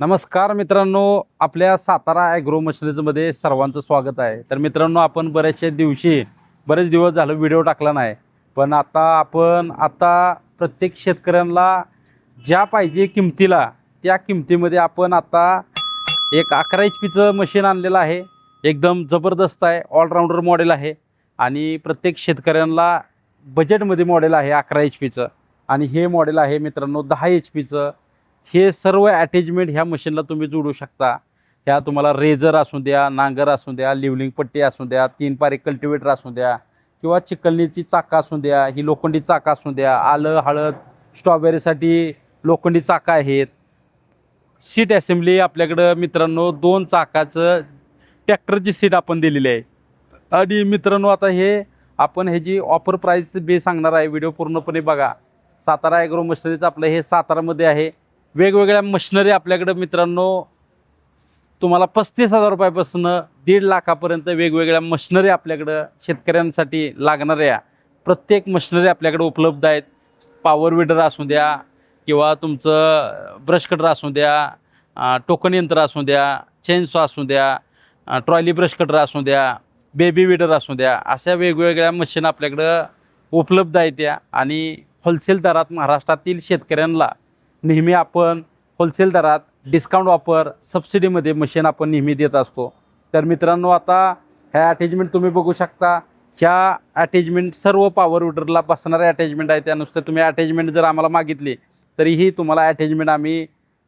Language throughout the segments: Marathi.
नमस्कार मित्रांनो, आपल्या सातारा ॲग्रो मशिनरीजमध्ये सर्वांचं स्वागत आहे. तर मित्रांनो, आपण बरेच दिवस झालं व्हिडिओ टाकला नाही. पण आता प्रत्येक शेतकऱ्यांना ज्या पाहिजे किमतीला त्या किमतीमध्ये आपण आता एक 11 HP मशीन आणलेलं आहे. एकदम जबरदस्त आहे, ऑलराऊंडर मॉडेल आहे आणि प्रत्येक शेतकऱ्यांना बजेटमध्ये मॉडेल आहे 11 HP आणि हे मॉडेल आहे मित्रांनो 10 HP. हे सर्व अटॅचमेंट ह्या मशीनला तुम्ही जोडू शकता. ह्या तुम्हाला रेझर असू द्या, नांगर असू द्या, लिव्हलिंग पट्टी असू द्या, 3 पारी कल्टिवेटर असू द्या किंवा चिकलनीची चाकं असू द्या, ही लोखंडी चाकं असू द्या, आलं, हळद, स्ट्रॉबेरीसाठी लोखंडी चाकं आहेत. सीट असेंब्ली आपल्याकडं मित्रांनो 2 चाकाचं ट्रॅक्टरची सीट आपण दिलेली आहे. आणि मित्रांनो, आता आपण ह्याची ऑफर प्राईस सांगणार आहे. व्हिडिओ पूर्णपणे बघा. सातारा ॲग्रो मशिनरीचं आपलं हे सातारामध्ये आहे. वेगवेगळ्या मशिनरी आपल्याकडं मित्रांनो तुम्हाला 35,000 रुपयापासून 1.5 लाखापर्यंत वेगवेगळ्या मशिनरी आपल्याकडं शेतकऱ्यांसाठी लागणाऱ्या प्रत्येक मशिनरी आपल्याकडे उपलब्ध आहेत. पॉवर विडर असू द्या किंवा तुमचं ब्रश कटर असू द्या, टोकन यंत्र असू द्या, चेनसॉ असू द्या, ट्रॉली ब्रश कटर असू द्या, बेबी विडर असू द्या, अशा वेगवेगळ्या मशीन आपल्याकडं उपलब्ध आहेत त्या. आणि होलसेल दरात महाराष्ट्रातील शेतकऱ्यांना नेहमी आपण होलसेल दरात डिस्काउंट ऑफर सबसिडीमध्ये मशीन आपण नेहमी देत असतो. तर मित्रांनो, आता ह्या अटॅचमेंट तुम्ही बघू शकता. ह्या अटॅचमेंट सर्व पॉवर विडरला बसणारे अटॅचमेंट आहे. त्यानुसार तुम्ही अटॅचमेंट जर आम्हाला मागितली तरीही तुम्हाला अटॅचमेंट आम्ही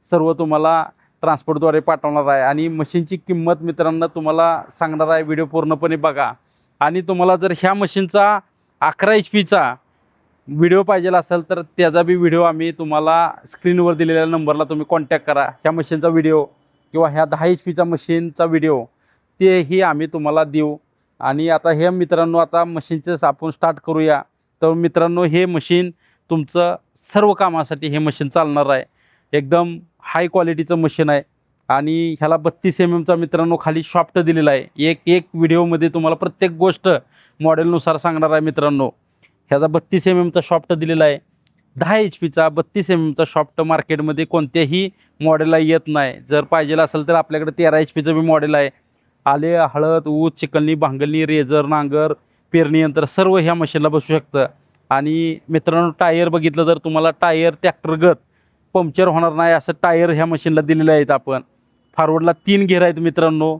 सर्व तुम्हाला ट्रान्सपोर्टद्वारे पाठवणार आहे. आणि मशीनची किंमत मित्रांनो तुम्हाला सांगणार आहे. व्हिडिओ पूर्णपणे बघा. आणि तुम्हाला जर ह्या मशीनचा 11 HP व्हिडिओ पाहिजे असेल तर त्याचा बी व्हिडिओ आम्ही तुम्हाला स्क्रीनवर दिलेल्या नंबरला तुम्ही कॉन्टॅक्ट करा. ह्या मशीनचा व्हिडिओ किंवा ह्या 10 HP मशीनचा व्हिडिओ तेही आम्ही तुम्हाला देऊ. आणि आता हे मित्रांनो, आता मशीनचं आपण स्टार्ट करूया. तर मित्रांनो, हे मशीन तुमचं सर्व कामासाठी हे मशीन चालणार आहे. एकदम हाय क्वालिटीचं मशीन आहे. आणि ह्याला 32 mm मित्रांनो खाली शॉफ्ट दिलेला आहे. एक व्हिडिओमध्ये तुम्हाला प्रत्येक गोष्ट मॉडेलनुसार सांगणार आहे मित्रांनो. ह्याचा 32 mm शॉफ्ट दिलेला आहे. 10 HP 32 mm शॉफ्ट मार्केटमध्ये कोणत्याही मॉडेलला येत नाही. जर पाहिजे असेल तर आपल्याकडे 13 HP बी मॉडेल आहे. आले, हळद, ऊस, चिकलनी, भांगलनी, रेझर, नांगर, पेरणी यंत्र सर्व ह्या मशीनला बसू शकतं. आणि मित्रांनो, टायर बघितलं तर तुम्हाला टायर ट्रॅक्टरगत पंक्चर होणार नाही असं टायर ह्या मशीनला दिलेले आहेत. आपण फॉरवर्डला 3 घेर आहेत मित्रांनो.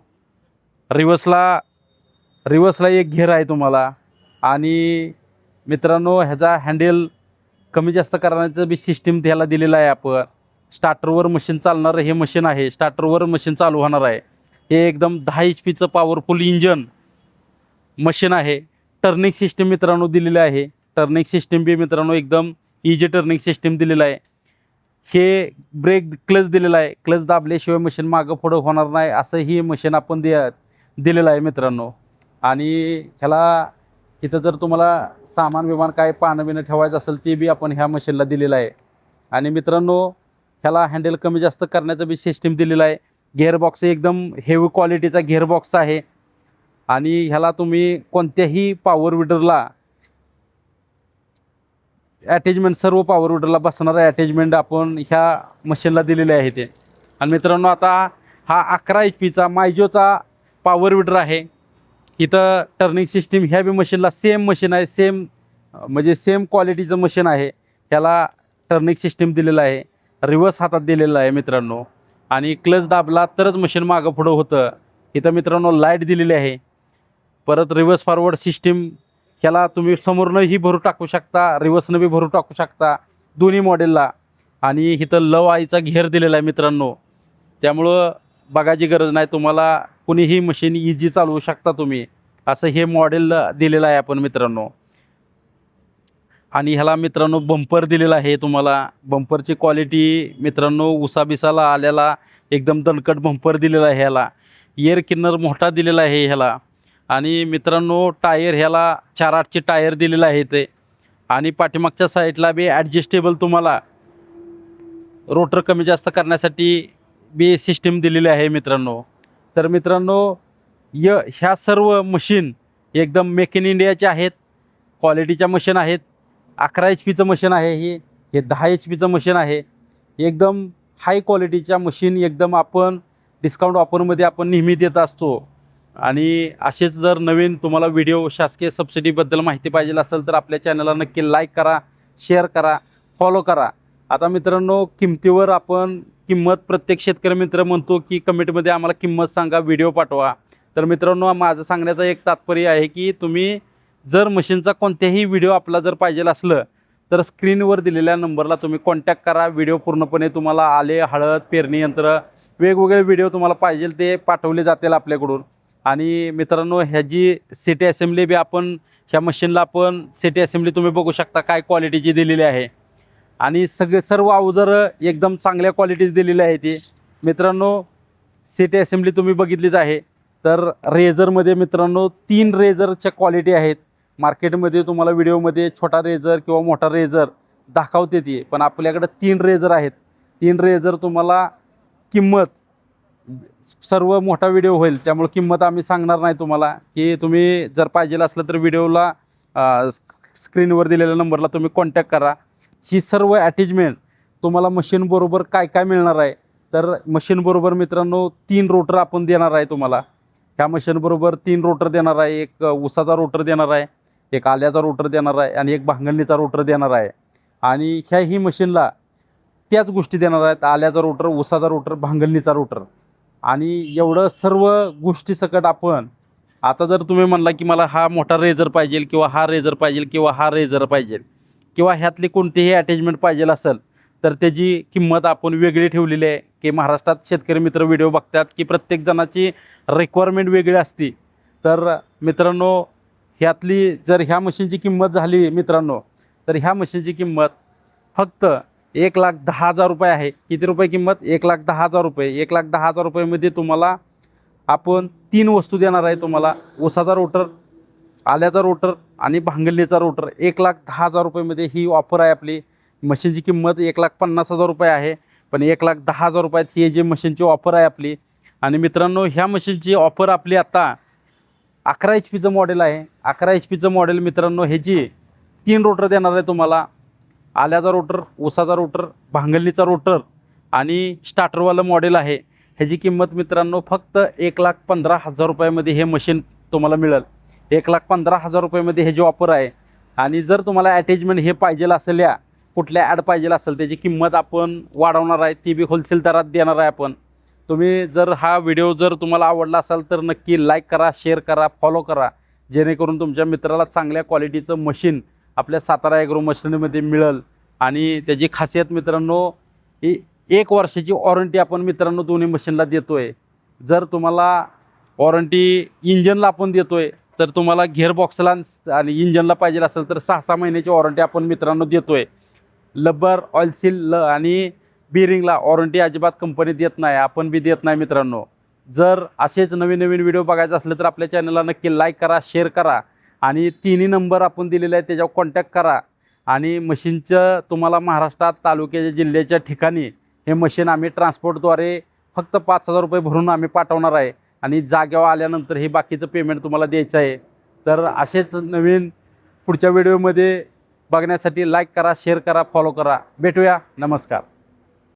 रिवर्सला 1 घेर आहे तुम्हाला. आणि मित्रांनो, ह्याचा हँडल कमी जास्त करण्याचं बी सिस्टीम त्याला दिलेलं आहे. आपण स्टार्टरवर मशीन चालणारं हे मशीन आहे. स्टार्टरवर मशीन चालू होणार आहे. हे एकदम 10 HP पॉवरफुल इंजन मशीन आहे. टर्निंग सिस्टीम मित्रांनो दिलेलं आहे. टर्निंग सिस्टीम बी मित्रांनो एकदम इजी टर्निंग सिस्टीम दिलेलं आहे. हे ब्रेक क्लच दिलेला आहे. क्लच दाबल्याशिवाय मशीन मागं पुढं होणार नाही असं ही मशीन आपण दिलेलं आहे मित्रांनो. आणि ह्याला इथं जर तुम्हाला सामान काय पानं बिणं ठेवायचं असेल ते बी आपण ह्या मशीनला दिलेलं आहे. आणि मित्रांनो, ह्याला हँडल कमी जास्त करण्याचं बी सिस्टीम दिलेलं आहे. गिअरबॉक्स एकदम हेवी क्वालिटीचा गिअरबॉक्स आहे. आणि ह्याला तुम्ही कोणत्याही पॉवर विडरला अटॅचमेंट सर्व पॉवर विडरला बसणारं अटॅचमेंट आपण ह्या मशीनला दिलेले आहे ते. आणि मित्रांनो, आता हा 11 HP मायजोचा पॉवर विडर आहे. इथं टर्निंग सिस्टीम ह्या बी मशीनला सेम मशीन आहे. सेम क्वालिटीचं मशीन आहे. ह्याला टर्निंग सिस्टीम दिलेलं आहे. रिवर्स हातात दिलेला आहे मित्रांनो. आणि क्लच दाबला तरच मशीन मागं पुढं होतं. इथं मित्रांनो लाईट दिलेली आहे. परत रिवर्स फॉरवर्ड सिस्टीम ह्याला तुम्ही समोरनंही भरू टाकू शकता, रिवर्सनं बी भरू टाकू शकता दोन्ही मॉडेलला. आणि इथं लव आईचा घेर दिलेला आहे मित्रांनो. त्यामुळं बघायची गरज नाही. तुम्हाला कुणीही मशीन इझी चालवू शकता तुम्ही असं हे मॉडेल दिलेलं आहे आपण मित्रांनो. आणि ह्याला मित्रांनो बंपर दिलेला आहे तुम्हाला. बंपरची क्वालिटी मित्रांनो उसाबिसाला आल्याला एकदम दणकट बंपर दिलेला आहे. ह्याला एअर किन्नर मोठा दिलेला आहे ह्याला. आणि मित्रांनो, टायर ह्याला 4/8चे टायर दिलेलं आहे ते. आणि पाठीमागच्या साईडला बी ॲडजस्टेबल तुम्हाला रोटर कमी जास्त करण्यासाठी बी सिस्टीम दिलेली आहे मित्रांनो. तर मित्रांनो, ह्या सर्व मशीन एकदम मेक इन इंडियाच्या आहेत. क्वालिटीच्या मशीन आहेत. 11 HP मशीन आहे. हे 10 HP मशीन आहे. एकदम हाय क्वालिटीच्या मशीन एकदम आपण डिस्काउंट ऑफरमध्ये आपण नेहमी देत असतो। आणि असेच जर नवीन तुम्हाला व्हिडिओ शासकीय सबसिडीबद्दल माहिती पाहिजे असेल तर आपल्या चॅनलला नक्की लाईक करा, शेअर करा, फॉलो करा। आता मित्रांनो, किमतीवर आपण किंमत प्रत्येक शेतकरी मित्र म्हणतो की कमेंटमध्ये आम्हाला किंमत सांगा, व्हिडिओ पाठवा। तर मित्रांनो, माझं सांगण्याचं एक तात्पर्य आहे की तुम्ही जर मशीनचा कोणत्याही व्हिडिओ आपला जर पाहिजे असलं तर स्क्रीनवर दिलेल्या नंबरला तुम्ही कॉन्टॅक्ट करा। व्हिडिओ पूर्णपणे तुम्हाला आले, हळद, पेरणी यंत्र, वेगवेगळे व्हिडिओ तुम्हाला पाहिजे ते पाठवले जातील आपल्याकडून। आणि मित्रांनो, ह्याची सिटी असेंब्ली बी आपण ह्या मशीनला आपण सिटी असेंब्ली तुम्ही बघू शकता काय क्वालिटीची दिलेली आहे। आणि सर्व अवजारं एकदम चांगल्या क्वालिटीची दिलेली आहे ती। मित्रांनो, सिटी असेंब्ली तुम्ही बघितलीच आहे। तर रेझरमध्ये मित्रांनो 3 रेझरच्या क्वालिटी आहेत। मार्केटमध्ये तुम्हाला व्हिडिओमध्ये छोटा रेझर किंवा मोठा रेझर दाखवते ती, पण आपल्याकडे 3 रेझर आहेत। 3 रेझर तुम्हाला किंमत सर्व मोठा व्हिडिओ होईल त्यामुळे किंमत आम्ही सांगणार नाही तुम्हाला, की तुम्ही जर पाहिजे असलं तर व्हिडिओला स्क्रीनवर दिलेल्या नंबरला तुम्ही कॉन्टॅक्ट करा। ही सर्व अटॅचमेंट तुम्हाला मशीनबरोबर काय काय मिळणार आहे तर मशीनबरोबर मित्रांनो 3 रोटर आपण देणार आहे तुम्हाला। ह्या मशीनबरोबर 3 रोटर देणार आहे, एक उसाचा रोटर देणार आहे, एक आल्याचा रोटर देणार आहे आणि एक भांगलणीचा रोटर देणार आहे। आणि ह्याही मशीनला त्याच गोष्टी देणार आहेत, आल्याचा रोटर, उसाचा रोटर, भांगलणीचा रोटर। आणि एवढं सर्व गोष्टी सकट आपण आता जर तुम्ही म्हणला की मला हा मोठा रेझर पाहिजे किंवा हा रेझर पाहिजे किंवा हा रेझर पाहिजे किंवा ह्यातली कोणतीही अटॅचमेंट पाहिजे असेल तर त्याची किंमत आपण वेगळी ठेवलेली आहे। की महाराष्ट्रात शेतकरी मित्र व्हिडिओ बघतात की प्रत्येक जणाची रिक्वायरमेंट वेगळी असते। तर मित्रांनो, ह्यातली जर ह्या मशीनची किंमत झाली मित्रांनो तर ह्या मशीनची किंमत फक्त 1,10,000 रुपये आहे। किती रुपये किंमत? 1,10,000 रुपये। 1,10,000 रुपयेमध्ये तुम्हाला आपण 3 वस्तू देणार आहे तुम्हाला, उसाचा रोटर, आल्याचा रोटर आणि भांगलणीचा रोटर। 1,10,000 रुपयेमध्ये ही ऑफर आहे आपली। मशीनची किंमत 1,50,000 रुपये आहे, पण 1,10,000 रुपयात ही जी मशीनची ऑफर आहे आपली। आणि मित्रांनो, ह्या मशीनची ऑफर आपली आता 11 HP मॉडेल आहे। 11 HP मॉडेल मित्रांनो, ह्याची 3 रोटर देणार आहे तुम्हाला, आल्याचा रोटर, उसाचा रोटर, भांगलणीचा रोटर आणि स्टार्टरवालं मॉडेल आहे। ह्याची किंमत मित्रांनो फक्त 1,15,000 रुपयामध्ये हे मशीन तुम्हाला मिळेल। 1,15,000 रुपयामध्ये ह्याची ऑफर आहे। आणि जर तुम्हाला अटॅचमेंट हे पाहिजे असेल, या कुठल्या ॲड पाहिजे असेल, त्याची किंमत आपण वाढवणार आहे, ती बी होलसेल दरात देणार आहे आपण। तुम्ही जर हा व्हिडिओ जर तुम्हाला आवडला असेल तर नक्की लाईक करा, शेअर करा, फॉलो करा, जेणेकरून तुमच्या मित्राला चांगल्या क्वालिटीचं मशीन आपल्या सातारा ॲग्रो मशिनरीमध्ये मिळेल। आणि त्याची खासियत मित्रांनो, ही 1 वर्षाची वॉरंटी आपण मित्रांनो दोन्ही मशीनला देतो आहे। जर तुम्हाला वॉरंटी इंजनला आपण देतो आहे तर तुम्हाला गिअरबॉक्सला आणि इंजनला पाहिजे असेल तर 6-6 महिन्याची वॉरंटी आपण मित्रांनो देतो आहे। लब्बर, ऑइल सील आणि बिअरिंगला वॉरंटी अजिबात कंपनी देत नाही, आपण बी देत नाही मित्रांनो। जर असेच नवीन नवीन व्हिडिओ बघायचे असले तर आपल्या चॅनलला नक्की लाईक करा, शेअर करा आणि 3ही नंबर आपण दिलेला आहे त्याच्यावर कॉन्टॅक्ट करा। आणि मशीनचं तुम्हाला महाराष्ट्रात तालुक्याच्या जिल्ह्याच्या ठिकाणी हे मशीन आम्ही ट्रान्सपोर्टद्वारे फक्त 5,000 रुपये भरून आम्ही पाठवणार आहे। आणि जागेवर आल्यानंतर हे बाकीचं पेमेंट तुम्हाला द्यायचं आहे। तर असेच नवीन पुढच्या व्हिडिओमध्ये बघण्यासाठी लाईक करा, शेअर करा, फॉलो करा। भेटूया, नमस्कार।